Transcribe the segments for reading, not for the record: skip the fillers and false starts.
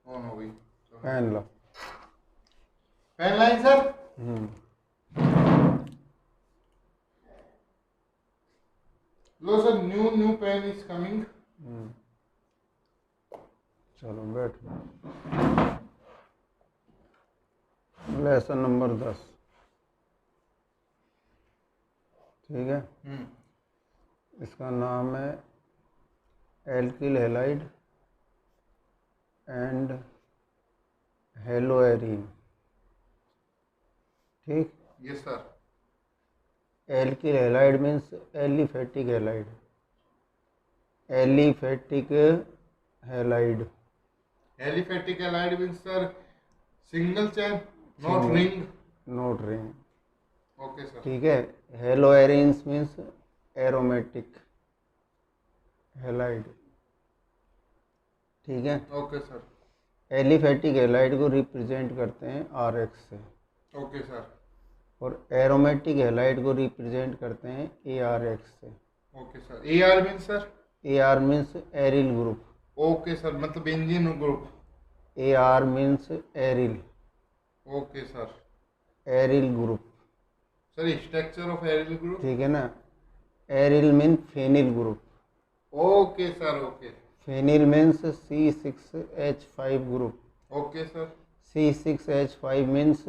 On हो गई। Pen लो। Pen line sir. लो sir, new pen is coming. चलो बैठ। Lesson number 10। ठीक है, इसका नाम है एल्किल हैलाइड एंड हेलोएरीन। ठीक, yes sir. Alkyl halide means aliphatic halide. Aliphatic halide. Aliphatic halide means sir single chain, not ring. Not ring. Okay sir. ठीक है, हेलोएरीन्स मीन्स एरोमेटिक हैलाइड। ठीक है, ओके सर। एलिफेटिक हैलाइड को represent करते हैं RX से, okay sir. और aromatic halide को रिप्रेजेंट करते हैं ARX से। Okay sir. AR means sir? AR means aryl group. Okay sir, मतलब benzene group. AR means aryl. Okay sir. Aryl group. Sir structure of aryl group? ठीक है ना, aryl mean phenyl group. Okay sir. Okay. Phenyl means C6H5 group. Okay sir. C6H5 means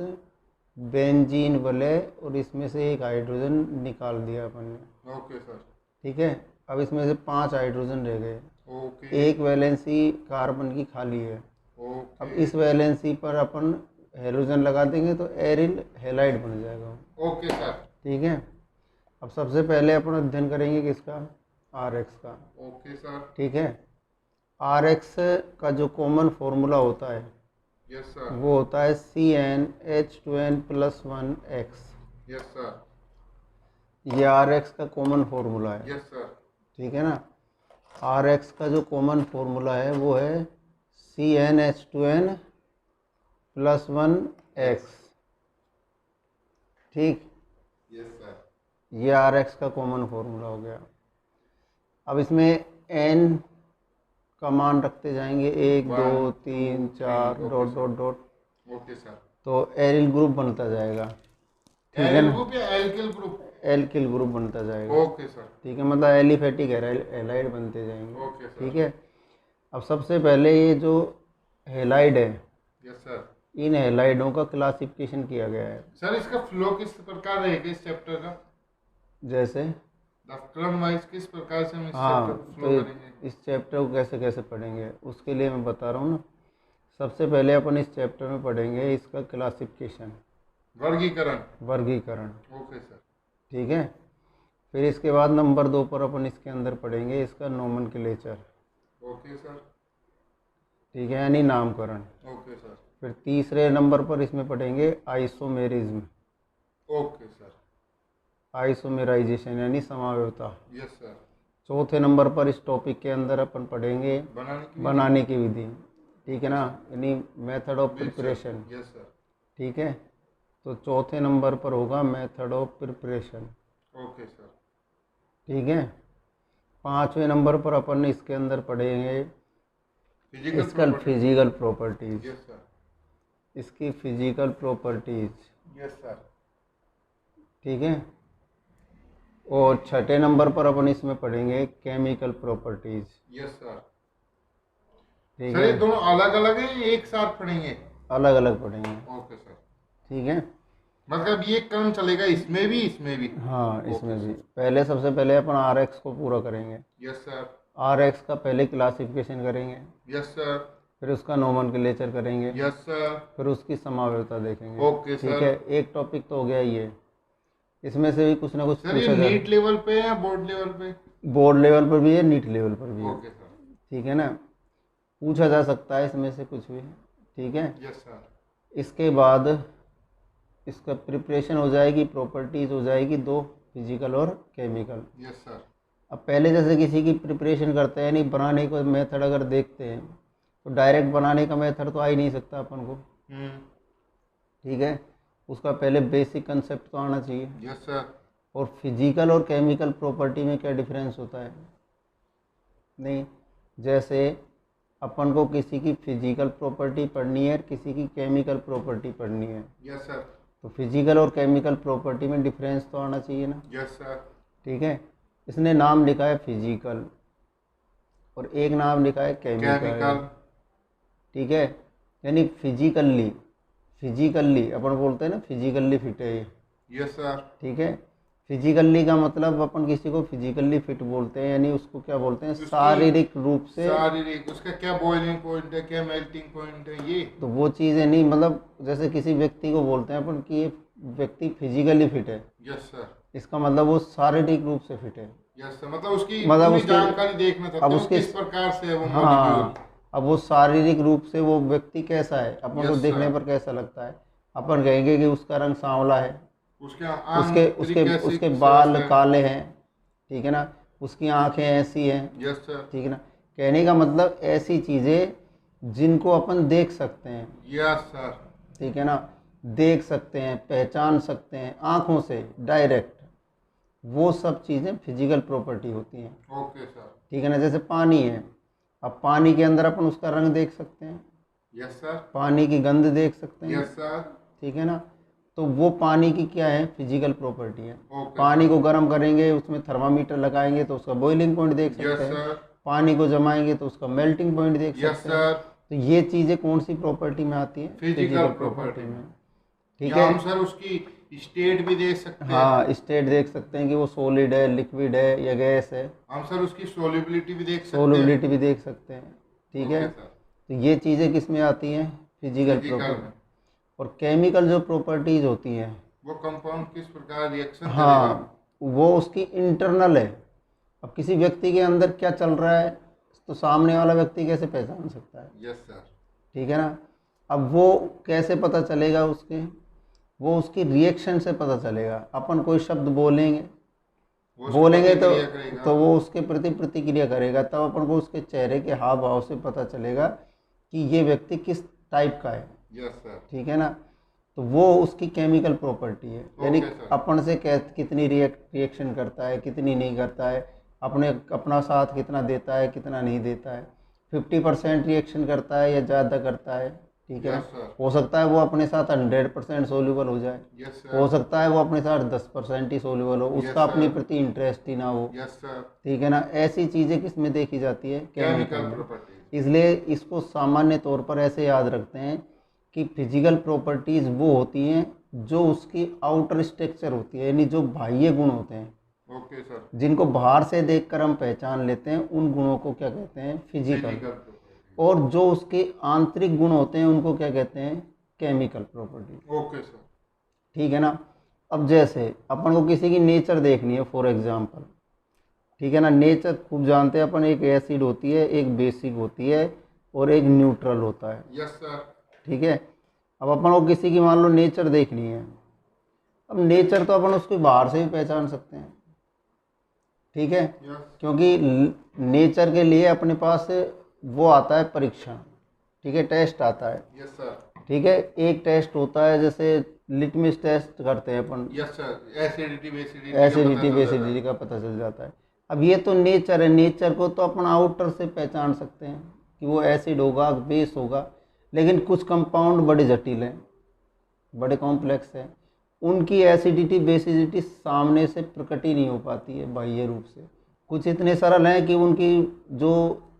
benzene वलय, और इसमें से एक hydrogen निकाल दिया अपन ने। Okay sir. ठीक है, अब इसमें से 5 हाइड्रोजन रह गए। ओके। एक वैलेंसी कार्बन की खाली है। अब ओके। इस वैलेंसी पर अपन हेलोजन लगा देंगे तो एरिल हैलाइड बन जाएगा। Okay sir. ठीक है, अब सबसे पहले अपन अध्ययन करेंगे किसका, RX का। Okay sir. ठीक है, RX का जो कॉमन फॉर्मूला होता है यस सर। वो होता है CnH2n+1x। Yes sir. ये RX का कॉमन फॉर्मूला है। Yes sir. ठीक है ना, RX का जो कॉमन फॉर्मूला है वो है CnH2n+1x। ठीक, यस सर। ये RX का कॉमन फॉर्मूला हो गया। अब इसमें N का मान रखते जाएंगे, 1 2 1 3 2 4 3। Dot dot dot, okay sir. तो एरिल ग्रुप बनता जाएगा। ठीक है एरिल ना, ग्रुप या एल्किल ग्रुप? एल्किल ग्रुप बनता जाएगा। Okay sir. ठीक है, मतलब एलिफेटिक हैलाइड बनते जाएंगे। Okay sir. ठीक है, अब सबसे पहले ये जो हैलाइड है, यस सर। इन हैलाइडों का क्लासिफिकेशन किया गया है। सर इसका फ्लो किस प्रकार रहेगा इस चैप्टर का? जैसे क्रम वाइज किस प्रकार से हम इस हाँ, चैप्टर को तो फ्लो करेंगे? इस चैप्टर को कैसे कैसे पढ़ेंगे उसके लिए मैं बता रहा हूँ ना। सबसे पहले अपन इस चैप्टर में पढ़ेंगे इसका क्लासिफिकेशन, वर्गीकरण। वर्गीकरण। Okay sir. ठीक है, फिर इसके बाद नंबर 2 पर अपन इसके अंदर पढ़ेंगे इसका नोमेनक्लेचर। Okay sir. ठीक है, यानी नामकरण। Okay sir. फिर तीसरे नंबर पर इसमें पढ़ेंगे आइसोमेरिज्म, ओके सर। आइसोमेराइजेशन यानी समावयवता। Yes sir. चौथे नंबर पर इस टॉपिक के अंदर अपन पढ़ेंगे बनाने की विधि। ठीक है ना, यानी method of preparation. Yes sir. ठीक है, तो चौथे नंबर पर होगा method of preparation. Okay sir. ठीक है, पाँचवें नंबर पर अपन इसके अंदर पढ़ेंगे इसका फिजिकल प्रॉपर्टीज। Yes sir. इसकी फिजिकल प्रॉपर्टीज। Yes sir. ठीक है, और छठे नंबर पर अपन इसमें पढ़ेंगे केमिकल प्रॉपर्टीज। Yes sir. ठीक सर है, ये दोनों अलग अलग हैं या एक साथ पढ़ेंगे? अलग अलग पढ़ेंगे। Okay sir. ठीक है, मतलब ये क्रम चलेगा इसमें भी इसमें भी? हाँ इसमें भी। पहले सबसे पहले अपन RX को पूरा करेंगे। Yes sir. RX का पहले क्लासिफिकेशन करेंगे, यस सर। फिर उसका नोमेनक्लेचर करेंगे, यस सर। फिर उसकी समावयवता देखेंगे। Okay sir. ठीक है, एक टॉपिक तो हो गया ये। इसमें से भी कुछ ना कुछ सर ये पूछा नीट लेवल पे है या बोर्ड लेवल पे? बोर्ड लेवल पर भी है, नीट लेवल पर भी है। Okay sir. ठीक है ना, पूछा जा सकता है इसमें से कुछ भी। ठीक है, यस सर। इसके बाद इसका प्रिपरेशन हो जाएगी, प्रॉपर्टीज हो जाएगी 2, फिजिकल और केमिकल। Yes sir. अब पहले जैसे किसी की प्रिपरेशन करते हैं, नहीं बनाने का मेथड अगर देखते हैं तो डायरेक्ट बनाने का मेथड तो आ ही नहीं सकता अपन को। ठीक है, उसका पहले बेसिक कंसेप्ट तो आना चाहिए। Yes sir. और फिजिकल और केमिकल प्रॉपर्टी में क्या डिफरेंस होता है? नहीं, जैसे अपन को किसी की फिजिकल प्रॉपर्टी पढ़नी है, किसी की केमिकल प्रॉपर्टी पढ़नी है। Yes sir. तो फिजिकल और केमिकल प्रॉपर्टी में डिफरेंस तो आना चाहिए ना। Yes sir. ठीक है, इसने नाम लिखा है फिजिकल और एक नाम लिखा है केमिकल। ठीक है, यानी फिजिकली अपन बोलते हैं ना, फिजिकली फिट है ये। Yes sir. ठीक है, फिजिकली का मतलब अपन किसी को फिजिकली फिट बोलते हैं, यानी उसको क्या बोलते हैं, शारीरिक रूप से। शारीरिक, उसका क्या बॉइलिंग पॉइंट है, क्या मेल्टिंग पॉइंट है, ये तो वो चीज़ें नहीं, मतलब जैसे किसी व्यक्ति को बोलते हैं अपन कि ये व्यक्ति फिजिकली फिट है। Yes sir. इसका मतलब वो शारीरिक रूप से फिट है। यस सर, मतलब उसकी मतलब पूरी उसके जानकारी देखना चाहते अब हो उसके किस प्रकार से है वो मॉलिक्यूल। हाँ, अब वो शारीरिक रूप से वो व्यक्ति कैसा है, अपन को Yes, देखने sir. पर कैसा लगता है। अपन कहेंगे कि उसका रंग सांवला है, उसके उसके उसके उसके बाल काले हैं, ठीक है ना, उसकी आंखें ऐसी हैं। Yes sir. ठीक है ना, कहने का मतलब ऐसी चीज़ें जिनको अपन देख सकते हैं। Yes sir. ठीक है ना, देख सकते हैं, पहचान सकते हैं आँखों से डायरेक्ट, वो सब चीज़ें फिजिकल प्रॉपर्टी होती हैं। Okay sir. ठीक है ना, जैसे पानी है, अब पानी के अंदर अपन उसका रंग देख सकते हैं, यस सर। पानी की गंध देख सकते हैं। Yes sir. ठीक है ना, तो वो पानी की क्या है, फिजिकल प्रॉपर्टी है। ओके पानी को गर्म करेंगे, उसमें थर्मामीटर लगाएंगे तो उसका बॉइलिंग पॉइंट देख यस सकते हैं। सर। पानी को जमाएंगे तो उसका मेल्टिंग पॉइंट देख यस सकते हैं। सर। तो ये चीज़ें कौन सी प्रॉपर्टी में आती है, फिजिकल प्रॉपर्टी प्रॉपर्टी में। ठीक या है, हम सर उसकी स्टेट भी देख सकते हैं। हाँ, स्टेट देख सकते हैं कि वो सॉलिड है, लिक्विड है या गैस है। हम सर उसकी सोलिबिलिटी भी देख सकते हैं। सोलिबिलिटी भी देख सकते हैं। ठीक है, ओके सर। तो ये चीज़ें किस में आती हैं, फिजिकल फिजिकल प्रॉपर्टी। में और केमिकल जो प्रॉपर्टीज होती हैं, वो कंपाउंड किस प्रकार रिएक्शन करेगा। हाँ, वो उसकी इंटरनल है। अब किसी व्यक्ति के अंदर क्या चल रहा है तो सामने वाला व्यक्ति कैसे पहचान सकता है। Yes sir. ठीक है ना, अब वो कैसे पता चलेगा, वो उसकी रिएक्शन से पता चलेगा। अपन कोई शब्द बोलेंगे वो उसकी प्रतिक्रिया करेगा। तो वो उसके प्रति प्रतिक्रिया करेगा, तब अपन को उसके चेहरे के हाव भाव से पता चलेगा कि ये व्यक्ति किस टाइप का है। Yes sir. ठीक है ना, तो वो उसकी केमिकल प्रॉपर्टी है, यानी सर। अपन से कितनी रिएक्शन करता है, कितनी नहीं करता है, अपना साथ कितना देता है, कितना नहीं देता है। 50% रिएक्शन करता है या ज़्यादा करता है। ठीक है, यस सर। हो सकता है वो अपने साथ 100% सोल्यूबल हो जाए, यस सर। हो सकता है वो अपने साथ 10% ही सोल्यूबल हो, Yes, उसका अपने sir. प्रति इंटरेस्ट ही ना हो। Yes sir. ठीक है ना, ऐसी चीज़ें किस में देखी जाती है, केमिकल में। प्रॉपर्टी। इसलिए इसको सामान्य तौर पर ऐसे याद रखते हैं कि फिजिकल प्रॉपर्टीज़ वो होती हैं जो उसकी आउटर स्ट्रक्चर होती है, यानी जो बाह्य गुण होते हैं, ओके सर। जिनको बाहर से देखकर हम पहचान लेते हैं, उन गुणों को क्या कहते हैं, फिजिकल। प्रॉपर्टी। और जो उसके आंतरिक गुण होते हैं उनको क्या कहते हैं, केमिकल प्रॉपर्टी। Okay sir. ठीक है ना, अब जैसे अपन को किसी की नेचर देखनी है, फॉर एग्जांपल, ठीक है ना, नेचर खूब जानते हैं अपन, एक एसिड होती है, एक बेसिक होती है और एक न्यूट्रल होता है। Yes sir. ठीक है, अब अपन को किसी की मान लो नेचर देखनी है, अब नेचर तो अपन उसको बाहर से भी पहचान सकते हैं। ठीक है, यस। क्योंकि नेचर के लिए अपने पास वो आता है परीक्षण। ठीक है, टेस्ट आता है। Yes sir. ठीक है, एक टेस्ट होता है जैसे लिटमस टेस्ट करते हैं अपन, यस सर। एसिडिटी बेसिडिटी का पता चल जाता है। अब ये तो नेचर है, नेचर को तो अपन आउटर से पहचान सकते हैं कि वो एसिड होगा, बेस होगा, लेकिन कुछ कंपाउंड बड़े जटिल हैं, बड़े कॉम्प्लेक्स हैं, उनकी एसिडिटी बेसिडिटी सामने से प्रकट ही नहीं हो पाती है बाह्य रूप से। कुछ इतने सरल हैं कि उनकी जो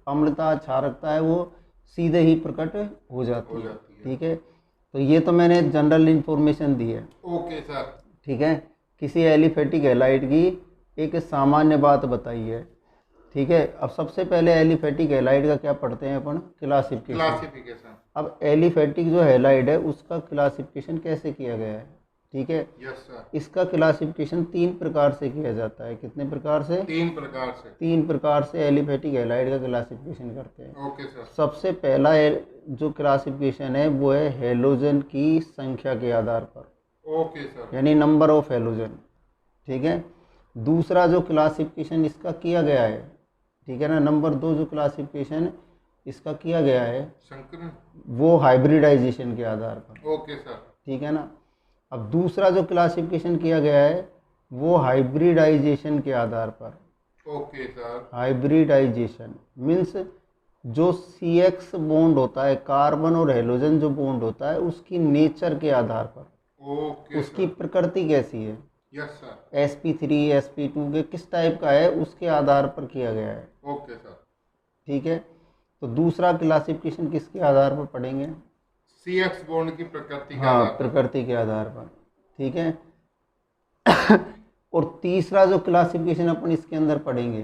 अम्लता, क्षारकता है वो सीधे ही प्रकट हो जाती है। ठीक है, तो ये तो मैंने जनरल इंफॉर्मेशन दी है। Okay sir. ठीक है, किसी एलिफेटिक हैलाइड की एक सामान्य बात बताई है। ठीक है, अब सबसे पहले एलिफेटिक हैलाइड का क्या पढ़ते हैं अपन, क्लासिफिकेशन। अब एलिफेटिक जो हैलाइड है उसका क्लासिफिकेशन कैसे किया गया है। ठीक है, यस सर। इसका क्लासिफिकेशन 3 प्रकार से किया जाता है। कितने प्रकार से, 3 प्रकार से। 3 प्रकार से एलिफेटिक हैलाइड का क्लासिफिकेशन करते हैं। Okay sir. सबसे पहला जो क्लासिफिकेशन है वो है हेलोजन की संख्या के आधार पर। Okay sir. यानी नंबर ऑफ हेलोजन। ठीक है, दूसरा जो क्लासिफिकेशन इसका किया गया है, ठीक है ना, नंबर 2 जो क्लासिफिकेशन इसका किया गया है संकरण, वो हाइब्रिडाइजेशन के आधार पर। Okay sir. ठीक है ना, अब दूसरा जो क्लासिफिकेशन किया गया है वो हाइब्रिडाइजेशन के आधार पर। Okay sir. हाइब्रिडाइजेशन मीन्स जो CX बॉन्ड होता है, कार्बन और हेलोजन जो बॉन्ड होता है, उसकी नेचर के आधार पर, ओके उसकी प्रकृति कैसी है, यस सर, sp3 sp2 के किस टाइप का है, उसके आधार पर किया गया है। Okay sir. ठीक है, तो दूसरा क्लासिफिकेशन किसके आधार पर पढ़ेंगे? CX बॉन्ड की प्रकृति के हाँ, आधार पर। प्रकृति के आधार पर। ठीक है। और तीसरा जो क्लासिफिकेशन अपन इसके अंदर पढ़ेंगे,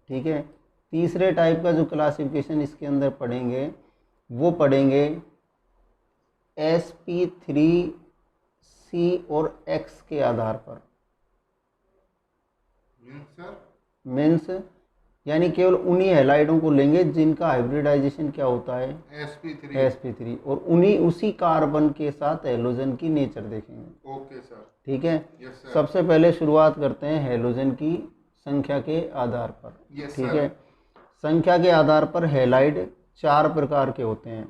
ठीक है, तीसरे टाइप का जो क्लासिफिकेशन इसके अंदर पढ़ेंगे वो पढ़ेंगे sp3C और X के आधार पर। सर मीन्स यानी केवल उन्हीं हैलाइडों को लेंगे जिनका हाइब्रिडाइजेशन क्या होता है, sp3, और उन्हीं उसी कार्बन के साथ हेलोजन की नेचर देखेंगे। ओके सर, ठीक है। यस सर, सबसे पहले शुरुआत करते हैं हेलोजन की संख्या के आधार पर। यस ठीक सर, है, संख्या के आधार पर हैलाइड 4 प्रकार के होते हैं।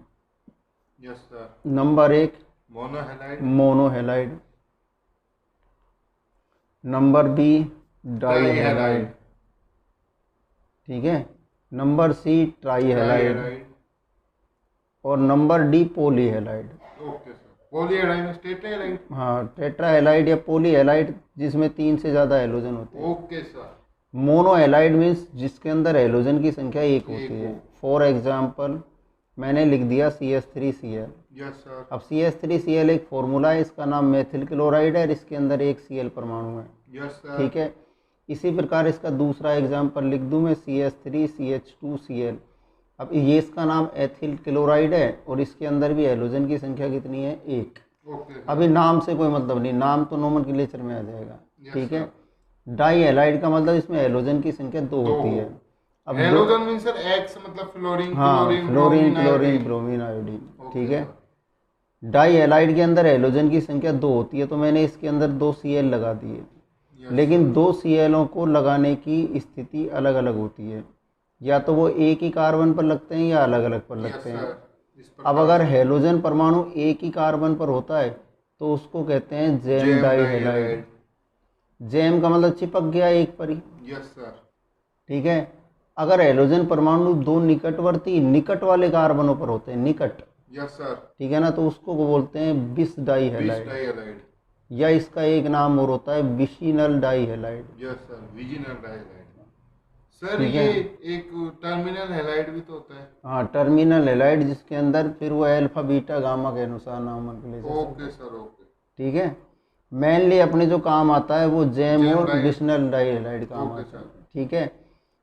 Yes sir. Number 1 monohalide, monohalide, number B dihalide, ठीक है, नंबर C ट्राईहैलाइड, और number D polyhalide. Okay sir. Polyhalide में टेट्राहैलाइड, हाँ, टेट्राहैलाइड या पॉलीहैलाइड जिसमें 3 से ज़्यादा हेलोजन होते हैं। Okay sir. मोनोहैलाइड मीन्स जिसके अंदर हेलोजन की संख्या 1 होती है। फॉर एग्जाम्पल मैंने लिख दिया CH3Cl। यस सर, अब CH3Cl एक फॉर्मूला है, इसका नाम मेथिल क्लोराइड है और इसके अंदर एक Cl परमाणु है। यस सर, ठीक है। इसी प्रकार इसका दूसरा एग्जाम्पल लिख दूं मैं, CH3CH2Cl। अब ये इसका नाम एथिल क्लोराइड है और इसके अंदर भी हेलोजन की संख्या कितनी है, 1। ओके सर, अभी नाम से कोई मतलब नहीं, नाम तो नोमेनक्लेचर में आ जाएगा। यस ठीक है। सर। डाईहैलाइड का मतलब इसमें हेलोजन की संख्या 2 होती है। अब हेलोजन मीन सर X मतलब फ्लोरीन, हाँ, chlorine, fluorine, bromine, chlorine, iodine. Bromine, iodine. Okay ठीक है। सर। डाईहैलाइड के अंदर हेलोजन की संख्या 2 होती है, तो मैंने इसके अंदर 2 Cl लगा दिए। यस लेकिन सर, 2 Clओं को लगाने की स्थिति अलग अलग होती है, या तो वो एक ही कार्बन पर लगते हैं या अलग अलग पर यस लगते हैं। सर। इस अब प्रकार अगर से हेलोजन परमाणु एक ही कार्बन पर होता है तो उसको कहते हैं जेम जेम डाईहैलाइड। डाईहैलाइड। जेम का मतलब चिपक गया एक पर ही। यस सर, ठीक है। अगर हेलोजन परमाणु 2 निकटवर्ती निकट वाले कार्बनों पर होते हैं, निकट, यस सर, ठीक है ना, तो उसको बोलते हैं बिस बीस डाईहैलाइड, डाईहैलाइड। या इसका एक नाम और होता है vicinal dihalide. Yes sir, vicinal dihalide. Sir ठीक ये है। एक टर्मिनल हैलाइड भी तो होता है। हाँ, टर्मिनल हैलाइड जिसके अंदर फिर वो अल्फा बीटा गामा के अनुसार नामकरण। Okay sir, okay. ठीक है। मेनली अपने जो काम आता है वो जेम जेम और डाई- विशनल डाईहैलाइड काम ओके आता है। सर। ठीक है।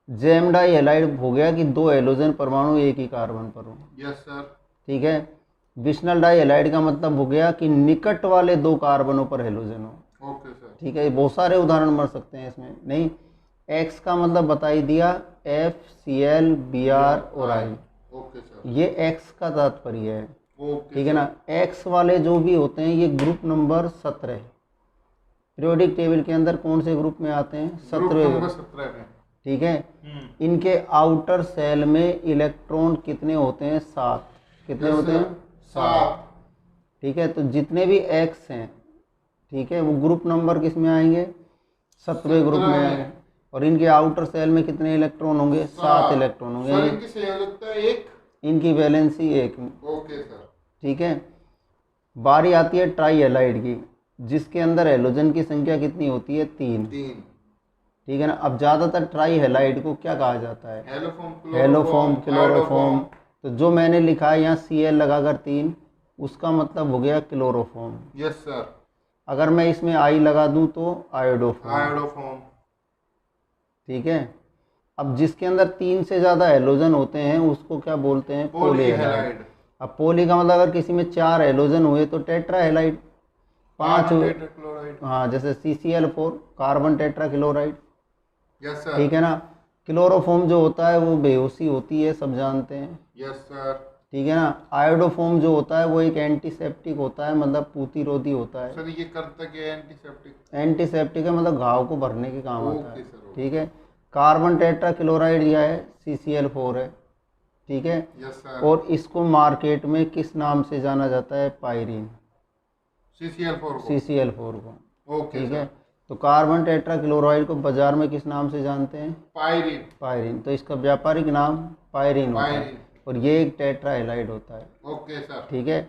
जेम डाईहैलाइड हो गया कि 2 हेलोजन परमाणु एक ही कार्बन पर हो। यस सर, ठीक है। विशनल डाईहैलाइड का मतलब हो गया कि निकट वाले 2 कार्बनों पर हेलोजन हो। ओके सर, ठीक है। बहुत सारे उदाहरण मिल सकते हैं इसमें। नहीं, एक्स का मतलब बता ही दिया, FCl Br और I। ओके सर, ये एक्स का तात्पर्य है। ओके ठीक है ना। एक्स वाले जो भी होते हैं ये ग्रुप नंबर 17 है। पीरियोडिक टेबल के अंदर कौन से ग्रुप में आते हैं, ग्रुप 17 नंबर 17 में। ठीक है। इनके आउटर सेल में इलेक्ट्रॉन कितने होते हैं, 7। कितने Yes, होते sir. हैं, 7। ठीक है। तो जितने भी एक्स हैं, ठीक है, वो ग्रुप नंबर किस में आएंगे, 17वें ग्रुप में आएंगे। और इनके आउटर सेल में कितने इलेक्ट्रॉन होंगे, 7 इलेक्ट्रॉन सर होंगे। इनकी संयोजकता 1। इनकी वैलेंसी 1। ओके सर, ठीक है। बारी आती है ट्राईहैलाइड की, जिसके अंदर हेलोजन की संख्या कितनी होती है, 3। 3। ठीक है ना। अब ज़्यादातर ट्राईहैलाइड को क्या कहा जाता है, हेलोफॉर्म, हेलोफॉर्म, क्लोरोफॉर्म। आयोडोफॉर्म। तो जो मैंने लिखा है यहाँ Cl लगाकर 3, उसका मतलब हो गया क्लोरोफॉर्म। यस सर, अगर मैं इसमें I लगा दूं तो आयोडोफॉर्म। आयोडोफॉर्म। ठीक है। अब जिसके अंदर 3 से ज़्यादा हेलोजन होते हैं उसको क्या बोलते हैं, पॉलीहैलाइड। पॉलीहैलाइड। अब पोली का मतलब अगर किसी में 4 हेलोजन हुए तो टेट्राहैलाइड। 5 हुए, टेट्राक्लोराइड। हाँ, जैसे CCl4 carbon tetrachloride. Yes sir, ठीक है ना। क्लोरोफॉर्म जो होता है वो बेहोशी होती है, सब जानते हैं। Yes sir. ठीक है ना। आयोडोफॉर्म जो होता है वो एक एंटीसेप्टिक होता है, मतलब प्रतिरोधी होता है। सर ये करता क्या है, एंटीसेप्टिक। एंटीसेप्टिक है, मतलब घाव को भरने के काम आता है। ओके सर, ठीक है। कार्बन टेट्राक्लोराइड यह है, CCl4 है। ठीक है। Yes sir. और इसको मार्केट में किस नाम से जाना जाता है, पायरीन, CCl4 को। CCl4 को। ओके ठीक है। सर, तो कार्बन टेट्राक्लोराइड को बाजार में किस नाम से जानते हैं? पायरीन। पायरीन। तो इसका व्यापारिक नाम पायरीन होता है पायरीन। और ये एक टेट्रा हैलाइड होता है। Okay sir. ठीक है।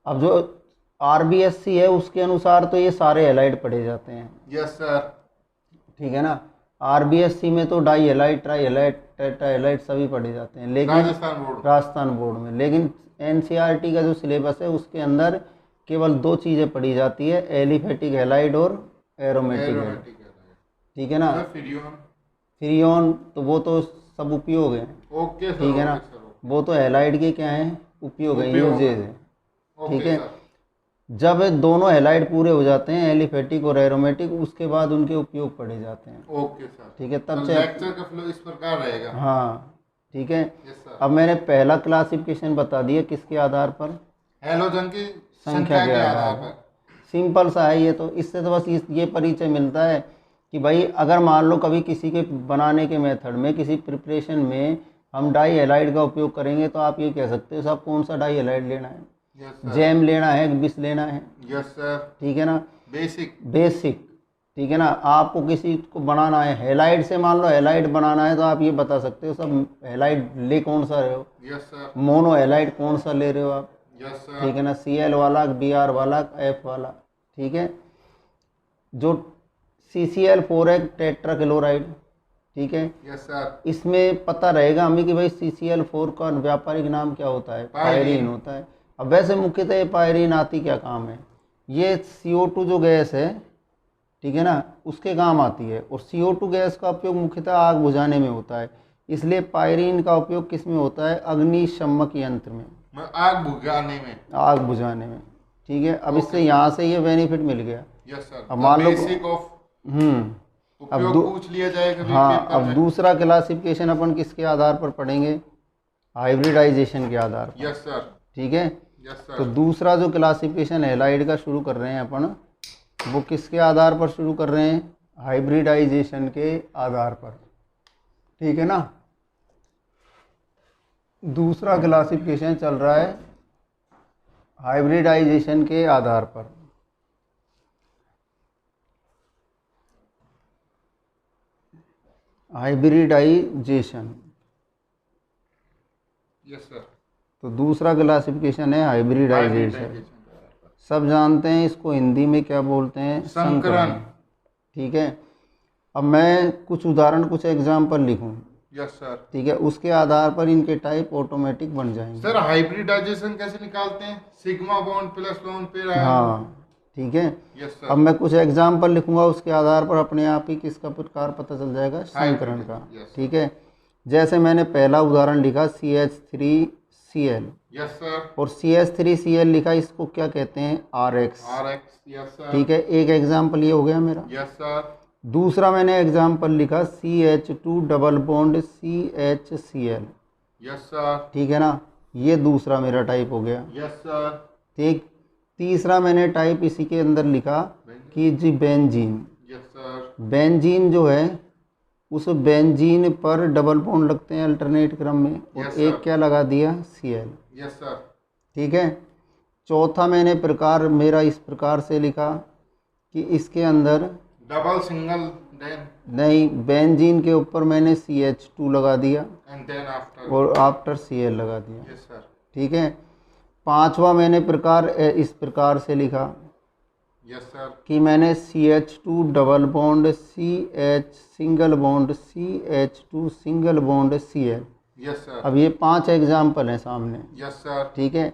अब जो RBSC है उसके अनुसार तो ये सारे हैलाइड पढ़े जाते हैं। Yes sir. ठीक है ना। RBSC में तो di halide, tri halide, tetra halide सभी पढ़े जाते हैं, लेकिन राजस्थान बोर्ड में। लेकिन NCERT का जो सिलेबस है उसके अंदर केवल 2 चीज़ें पढ़ी जाती है, एलिफेटिक हैलाइड और एरोमेटिक हैलाइड। ठीक है ना। फ्रियोन तो वो तो सब उपयोग है। Okay sir. ठीक है ना। वो तो हैलाइड के क्या है, उपयोग है, यूजेज है। ठीक है। जब दोनों हैलाइड पूरे हो जाते हैं, एलिफेटिक और एरोमेटिक, उसके बाद उनके उपयोग पढ़े जाते हैं। Okay sir. ठीक है। तब लेक्चर का फ्लो इस प्रकार रहेगा। हाँ ठीक है। Yes sir. अब मैंने पहला क्लासिफिकेशन बता दिया, किसके आधार पर? हैलोजन की संख्या के आधार पर। सिंपल सा है ये तो। इससे तो बस ये परिचय मिलता है कि भाई अगर मान लो कभी किसी के बनाने के मेथड में, किसी प्रिपरेशन में हम डाई हैलाइड का उपयोग करेंगे, तो आप ये कह सकते हो साहब कौन सा डाई हैलाइड लेना है, जैम लेना है, बिस लेना है। Yes sir. ठीक है ना। बेसिक। ठीक है ना। आपको किसी को बनाना है हैलाइड से, मान लो हैलाइड बनाना है, तो आप ये बता सकते हो सब हैलाइड ले कौन सा रहे हो। Yes sir. मोनो हैलाइड कौन सा ले रहे हो आप। Yes sir. ठीक है ना। Cl वाला, Br वाला, F वाला। ठीक है। जो CCl4 है टेट्राक्लोराइड। ठीक है। Yes sir. इसमें पता रहेगा हमें कि भाई CCl4 का व्यापारिक नाम क्या होता है, पायरीन होता है। अब वैसे मुख्यतः ये पायरीन आती क्या काम है, ये CO2 जो गैस है, ठीक है ना, उसके काम आती है। और CO2 गैस का उपयोग मुख्यतः आग बुझाने में होता है, इसलिए पायरीन का उपयोग किस में होता है? अग्निशमक यंत्र में, आग बुझाने में। आग बुझाने में। ठीक है। अब इससे यहाँ से ये बेनिफिट मिल गया। Yes sir. अब मान लो अब पूछ लिया जाएगा। हाँ। अब दूसरा क्लासिफिकेशन अपन किसके आधार पर पढ़ेंगे? हाइब्रिडाइजेशन के आधार पर। Yes sir. ठीक है। Yes sir. तो दूसरा जो क्लासिफिकेशन हैलाइड का शुरू कर रहे हैं अपन, वो किसके आधार पर शुरू कर रहे हैं? हाइब्रिडाइजेशन के आधार पर। ठीक है ना। दूसरा क्लासिफिकेशन चल रहा है हाइब्रिडाइजेशन के आधार पर। हाइब्रिडाइजेशन। Yes sir. तो दूसरा क्लासिफिकेशन है हाइब्रिडाइजेशन। सब जानते हैं इसको हिंदी में क्या बोलते हैं? संकरण। ठीक है। अब मैं कुछ उदाहरण, कुछ एग्जाम्पल लिखूं। Yes sir. ठीक है। उसके आधार पर इनके टाइप ऑटोमेटिक बन जाएंगे। सर हाइब्रिडाइजेशन कैसे निकालते हैं? सिग्मा बॉन्ड प्लस लोन पे। हाँ ठीक है। Yes sir. अब मैं कुछ एग्जाम्पल लिखूंगा, उसके आधार पर अपने आप ही किसका प्रकार पता चल जाएगा? संकरण का। ठीक है। जैसे मैंने पहला उदाहरण लिखा CH3Cl। Yes sir. और CH3Cl लिखा, इसको क्या कहते हैं? RX। Yes sir. ठीक है। एक एग्जाम्पल ये हो गया मेरा। Yes sir. दूसरा मैंने एग्जाम्पल लिखा CH2 double bond CHCl। Yes sir. ठीक है ना। ये दूसरा मेरा टाइप हो गया। Yes sir. ठीक। तीसरा मैंने टाइप इसी के अंदर लिखा कि जी बेंजीन। Yes sir. बेंजीन जो है, उस बेंजीन पर डबल बॉन्ड लगते हैं अल्टरनेट क्रम में, और एक क्या लगा दिया? Cl। Yes sir. ठीक है। चौथा मैंने प्रकार मेरा इस प्रकार से लिखा कि इसके अंदर डबल सिंगल नहीं, बेंजीन के ऊपर मैंने CH2 लगा दिया एंड देन आफ्टर, और आफ्टर Cl लगा दिया। Yes sir. ठीक है। पांचवा मैंने प्रकार इस प्रकार से लिखा, यस सर, कि मैंने CH2 double bond CH single bond CH2 single bond Cl। Yes sir. अब ये 5 एग्जाम्पल हैं सामने। Yes sir. ठीक है।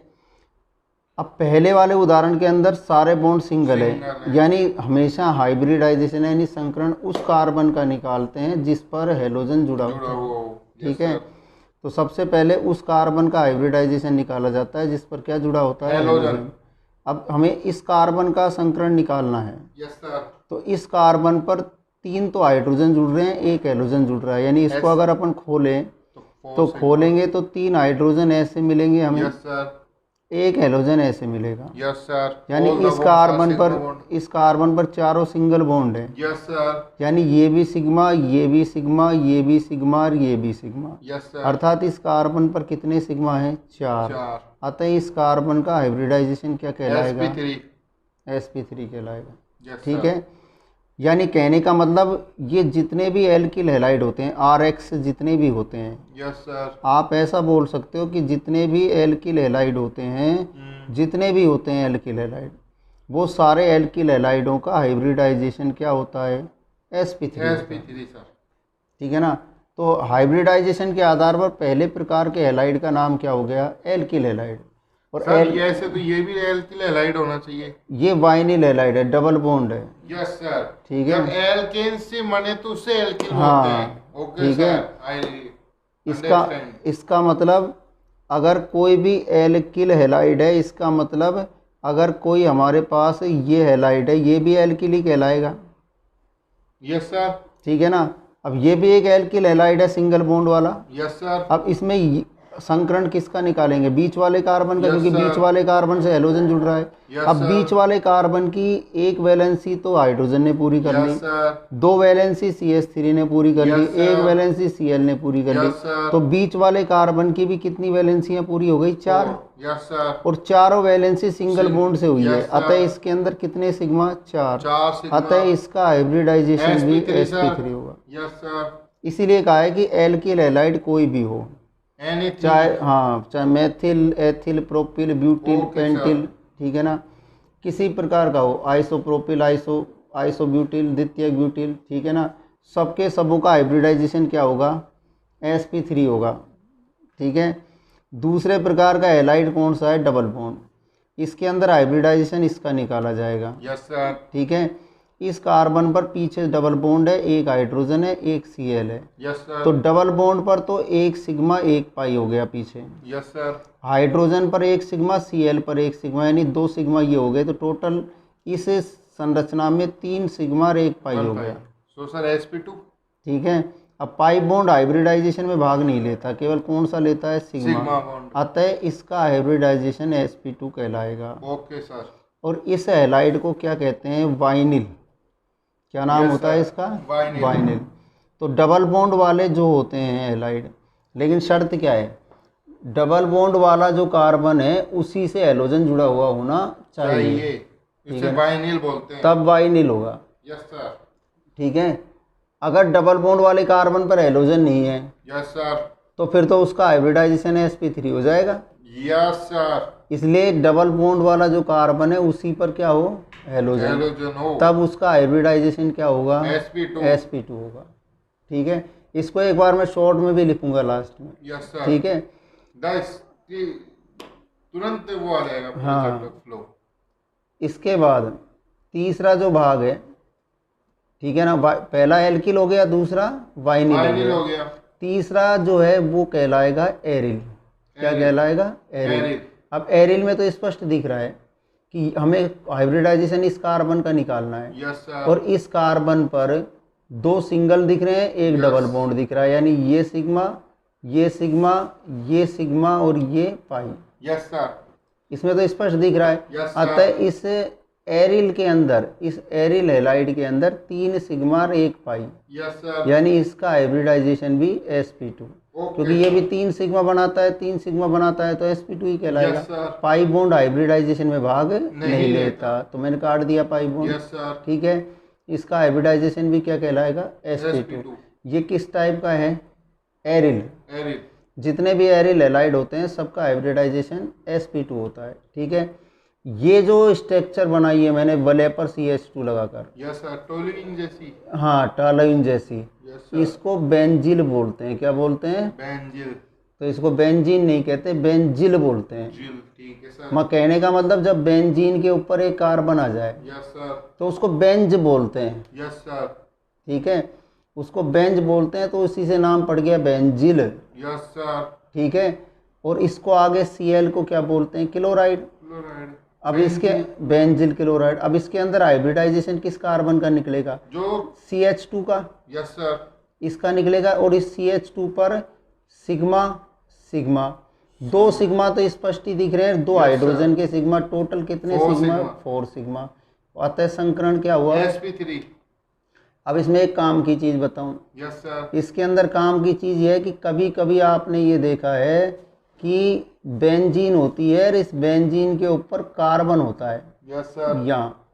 अब पहले वाले उदाहरण के अंदर सारे बॉन्ड सिंगल है, यानी हमेशा हाइब्रिडाइजेशन यानी संकरण उस कार्बन का निकालते हैं जिस पर हेलोजन जुड़ा हुआ हो। ठीक है। तो सबसे पहले उस कार्बन का हाइब्रिडाइजेशन निकाला जाता है जिस पर क्या जुड़ा होता है? हेलोजन। अब हमें इस कार्बन का संकरण निकालना है। Yes sir. तो इस कार्बन पर 3 तो हाइड्रोजन जुड़ रहे हैं, 1 हेलोजन जुड़ रहा है, यानी इसको अगर अपन खोलें तो खोलेंगे तो 3 हाइड्रोजन ऐसे मिलेंगे हमें। Yes sir. 1 हेलोजन ऐसे मिलेगा। Yes sir. यानी इस कार्बन पर चारों सिंगल बॉन्ड है। Yes sir. यानी ये भी सिग्मा, ये भी सिग्मा, ये भी सिग्मा और ये भी सिग्मा। Yes sir. अर्थात इस कार्बन पर कितने सिग्मा हैं? 4। अतः इस कार्बन का हाइब्रिडाइजेशन क्या कहलाएगा? sp3 कहलाएगा। ठीक है। यानी कहने का मतलब ये जितने भी एल्किल हैलाइड होते हैं RX जितने भी होते हैं, यस सर, आप ऐसा बोल सकते हो कि जितने भी एल्किल हैलाइड होते हैं, जितने भी होते हैं एल्किल हैलाइड, वो सारे एल्किल हैलाइडों का हाइब्रिडाइजेशन क्या होता है, sp3 होता है। sp3 sir. ठीक है ना। तो हाइब्रिडाइजेशन के आधार पर पहले प्रकार के हैलाइड का नाम क्या हो गया, एल्किल हैलाइड। और सर ये ऐसे तो ये भी एल्किल हैलाइड होना चाहिए। ये वाइनिल हैलाइड है, डबल बॉन्ड है। Yes sir. ठीक है। जब एल्केन से मने तो उसे एल्किल हाँ, बोलते हैं। ओके ठीक है। सर, आई इसका इसका मतलब अगर कोई भी एल्किल हैलाइड है, इसका मतलब अगर कोई हमारे पास ये हैलाइड है, ये भी एल्किल ही कहलाएगा। Yes sir. ठीक है ना। अब ये भी एक एल्किल हैलाइड है, सिंगल बॉन्ड वाला। Yes sir. अब इसमें संकरण किसका निकालेंगे, बीच वाले कार्बन का, Yes, क्योंकि sir. बीच वाले कार्बन से हैलोजन जुड़ रहा है। Yes, अब sir. बीच वाले कार्बन की एक वैलेंसी तो हाइड्रोजन ने पूरी कर ली, यस सर। दो वैलेंसी CH3 ने पूरी कर ली, Yes, sir. एक वैलेंसी Cl ने पूरी कर ली। Yes, sir. तो बीच वाले कार्बन की भी कितनी वैलेंसियां पूरी हो गई, 4। Yes sir. और चारों वैलेंसी सिंगल बॉन्ड से हुई है। Yes, sir. अतः इसके अंदर कितने सिग्मा, 4। 4 सिग्मा। अतः इसका हाइब्रिडाइजेशन भी sp3 sp3 होगा। Yes sir. इसीलिए कहा है कि एल्किल हैलाइड कोई भी हो, एनीथिंग। चाहे Maithil, ethyl, propyl, butyl, Okay, pentyl, sir. ठीक है ना, किसी प्रकार का हो, आइसोप्रोपिल, आइसोब्यूटिल, द्वितीयक ब्यूटिल, ठीक है ना, सबके सबों का हाइब्रिडाइजेशन क्या होगा, sp3 होगा। ठीक है। दूसरे प्रकार का हैलाइड कौन सा है, डबल बॉन्ड। इसके अंदर हाइब्रिडाइजेशन इसका निकाला जाएगा। Yes sir. ठीक है। इस कार्बन पर पीछे डबल बॉन्ड है, एक हाइड्रोजन है, एक Cl है। Yes sir. तो डबल बॉन्ड पर तो एक सिग्मा एक पाई हो गया पीछे। Yes sir. हाइड्रोजन पर एक सिग्मा, Cl पर एक सिग्मा, यानी 2 सिग्मा ये हो गए। तो टोटल इस संरचना में 3 सिग्मा और 1 पाई हो गया। So sir sp2। ठीक है। अब पाई बॉन्ड हाइब्रिडाइजेशन में भाग नहीं लेता, केवल कौन सा लेता है, सिग्मा सिग्मा। बॉन्ड। अतः इसका हाइब्रिडाइजेशन sp2 कहलाएगा। Okay sir. और इस हैलाइड को क्या कहते हैं, वाइनिल। क्या नाम Yes, होता है sir. इसका, वाइनिल। वाइनिल। तो डबल बॉन्ड वाले जो होते हैं हैलाइड, लेकिन शर्त क्या है, डबल बॉन्ड वाला जो कार्बन है उसी से हैलोजन जुड़ा हुआ होना चाहिए, इसे वाइनिल बोलते हैं। तब वाइनिल होगा। Yes sir. ठीक है। अगर डबल बॉन्ड वाले कार्बन पर हैलोजन नहीं है, यस सर। तो फिर तो उसका हाइब्रिडाइजेशन sp3 हो जाएगा। Yes sir. इसलिए डबल बॉन्ड वाला जो कार्बन है उसी पर क्या हो, हैलोजन, हैलोजन हो, तब उसका हाइब्रिडाइजेशन क्या होगा, sp2 होगा। ठीक है। इसको एक बार मैं शॉर्ट में भी लिखूंगा लास्ट में। Yes sir. ठीक है। तुरंत वो आ जाएगा हाँ। फ्लो। इसके बाद तीसरा जो भाग है, ठीक है ना, पहला एल्किल हो गया, दूसरा वाइनिल हो गया। तीसरा जो है वो कहलाएगा एरिल। क्या कहलाएगा, एरिल। अब एरिल में तो स्पष्ट दिख रहा है कि हमें हाइब्रिडाइजेशन इस कार्बन का निकालना है। Yes sir. और इस कार्बन पर 2 सिंगल दिख रहे हैं, एक डबल बॉन्ड दिख रहा है, यानी ये सिग्मा, ये सिग्मा, ये सिग्मा और ये पाई। Yes sir. इसमें तो स्पष्ट दिख रहा है। Yes, sir. अतः इस एरिल के अंदर, इस एरिल हैलाइड के अंदर 3 सिग्मा और 1 पाई। Yes sir. यानी इसका हाइब्रिडाइजेशन भी sp2, क्योंकि ये भी 3 सिग्मा बनाता है, 3 सिग्मा बनाता है, तो sp2 ही कहलाएगा। Yes, sir. Pi bond hybridization में भाग नहीं लेता, तो मैंने काट दिया पाई बॉन्ड। Yes sir. ठीक है। इसका हाइब्रिडाइजेशन भी क्या कहलाएगा, sp2। sp2। ये किस टाइप का है, एरिल। एरिल। जितने भी एरिल हैलाइड होते हैं सबका हाइब्रिडाइजेशन sp2 होता है। ठीक है। ये जो स्ट्रक्चर बनाई है मैंने वलय पर CH2 लगाकर, यस सर, टोलुइन जैसी। हाँ, टॉलुइन जैसी, यस सर। इसको बेंजिल बोलते हैं। क्या बोलते हैं, बेंजिल। तो इसको बेंजीन नहीं कहते, बेंजिल बोलते हैं। जिल, ठीक है सर। मैं कहने का मतलब जब बेंजीन के ऊपर एक कार्बन आ जाए यस सर। तो उसको बेंज बोलते हैं। Yes sir. ठीक है। उसको बेंज बोलते हैं, तो उसी से नाम पड़ गया बेंजिल। Yes sir. ठीक है। और इसको आगे Cl को क्या बोलते हैं, क्लोराइड। क्लोराइड। अब इसके बेंजिल क्लोराइड, अब इसके अंदर हाइब्रिडाइजेशन किस कार्बन का निकलेगा, जो CH2 का। Yes sir. इसका निकलेगा। और इस CH2 पर सिग्मा सिग्मा, 2 सिग्मा तो स्पष्ट ही दिख रहे हैं, 2 हाइड्रोजन के सिग्मा, टोटल कितने 4 सिग्मा, सिग्मा। 4 सिग्मा। अतः संकरण क्या हुआ, sp3। अब इसमें एक काम की चीज़ बताऊं। Yes sir. इसके अंदर काम की चीज़ ये है कि कभी कभी आपने ये देखा है कि बेंजीन होती है और इस बेंजीन के ऊपर कार्बन होता है यस सर। यहाँ,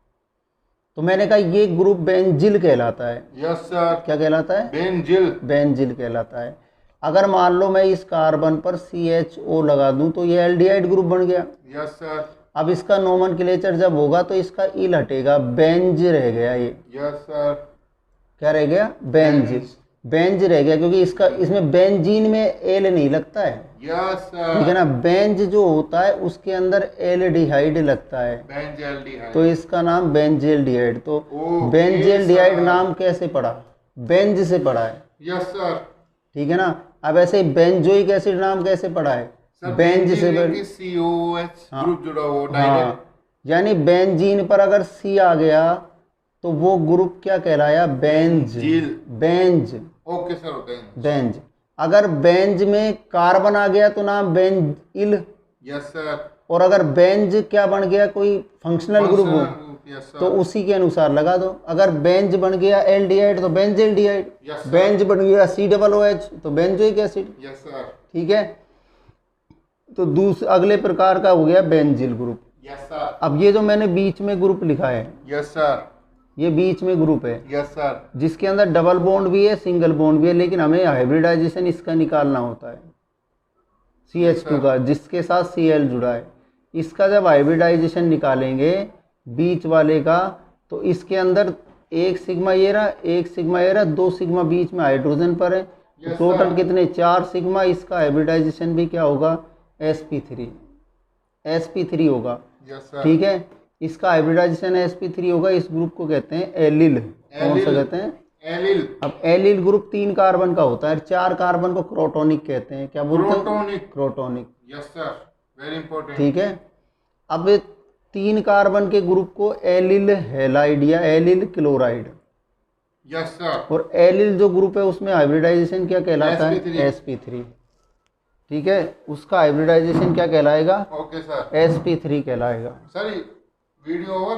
तो मैंने कहा ये ग्रुप बेंजिल कहलाता है। Yes sir. क्या कहलाता है? बेंजिल। बेंजिल कहलाता है। अगर मान लो मैं इस कार्बन पर CHO लगा दूं तो ये एल्डिहाइड ग्रुप बन गया। Yes sir. अब इसका नोमेनक्लेचर जब होगा तो इसका इल हटेगा, बेंज रह गया ये। Yes sir. क्या रह गया? बेंज। बेंज रह गया क्योंकि इसमें बेंजीन में एल नहीं लगता है। Yes sir. ठीक है ना? बेंज जो होता है उसके अंदर एल्डिहाइड लगता है, बेंजेल्डिहाइड। तो इसका नाम बेंजेल्डिहाइड। तो ओके बेंजेल्डिहाइड सर। नाम कैसे पड़ा? बेंज से पड़ा है। Yes sir. ठीक है ना? अब ऐसे ही बेंजोइक एसिड नाम कैसे पड़ा है? सर बेंज से COH हाँ। ग्रुप जुड़ा हुआ हाँ, डायरेक्ट। यानी बेंजीन पर अगर C आ गया तो वो ग्रुप क्या कहलाया? Benz. बेंजील। Benz. Okay sir. Benz. Benz. अगर बेंज में कार्बन आ गया तो नाम बेंजिल। Yes sir. और अगर बेंज क्या बन गया, कोई फंक्शनल ग्रुप हो, यस सर। तो उसी के अनुसार लगा दो। अगर बेंज बन गया एल्डिहाइड तो बेंजेल्डिहाइड। Yes sir. बेंज बन गया COOH तो बेंजोइक एसिड। Yes sir. ठीक है? तो अगले प्रकार का हो गया बेंजिल ग्रुप। Yes sir. अब ये जो मैंने बीच में ग्रुप लिखा है, यस सर। ये बीच में ग्रुप है यस सर। जिसके अंदर डबल बॉन्ड भी है, सिंगल बॉन्ड भी है, लेकिन हमें हाइब्रिडाइजेशन इसका निकालना होता है, CH2 का, जिसके साथ Cl जुड़ा है। इसका जब हाइब्रिडाइजेशन निकालेंगे बीच वाले का, तो इसके अंदर एक सिग्मा ये रहा, एक सिग्मा ये रहा, 2 सिग्मा बीच में हाइड्रोजन पर है, तो Yes, टोटल sir. कितने? 4 सिग्मा। इसका हाइब्रिडाइजेशन भी क्या होगा? sp3 होगा। Yes sir. ठीक है? इसका हाइब्रिडाइजेशन sp3 होगा। इस ग्रुप को कहते हैं एलिल। कौन सा कहते हैं? एलिल। अब एलिल ग्रुप 3 कार्बन का होता है, 4 कार्बन को क्रोटोनिक कहते हैं। क्या बोलते हैं? Crotonic. Crotonic. Yes sir. Very important. ठीक है? अब 3 कार्बन के ग्रुप को एलिल हैलाइड या एलिल क्लोराइड। Yes sir. और एलिल जो ग्रुप है उसमें हाइब्रिडाइजेशन क्या कहलाता है? sp3। sp3। ठीक है? उसका हाइब्रिडाइजेशन क्या कहलाएगा? Okay sir. sp3 कहलाएगा। Sir video over.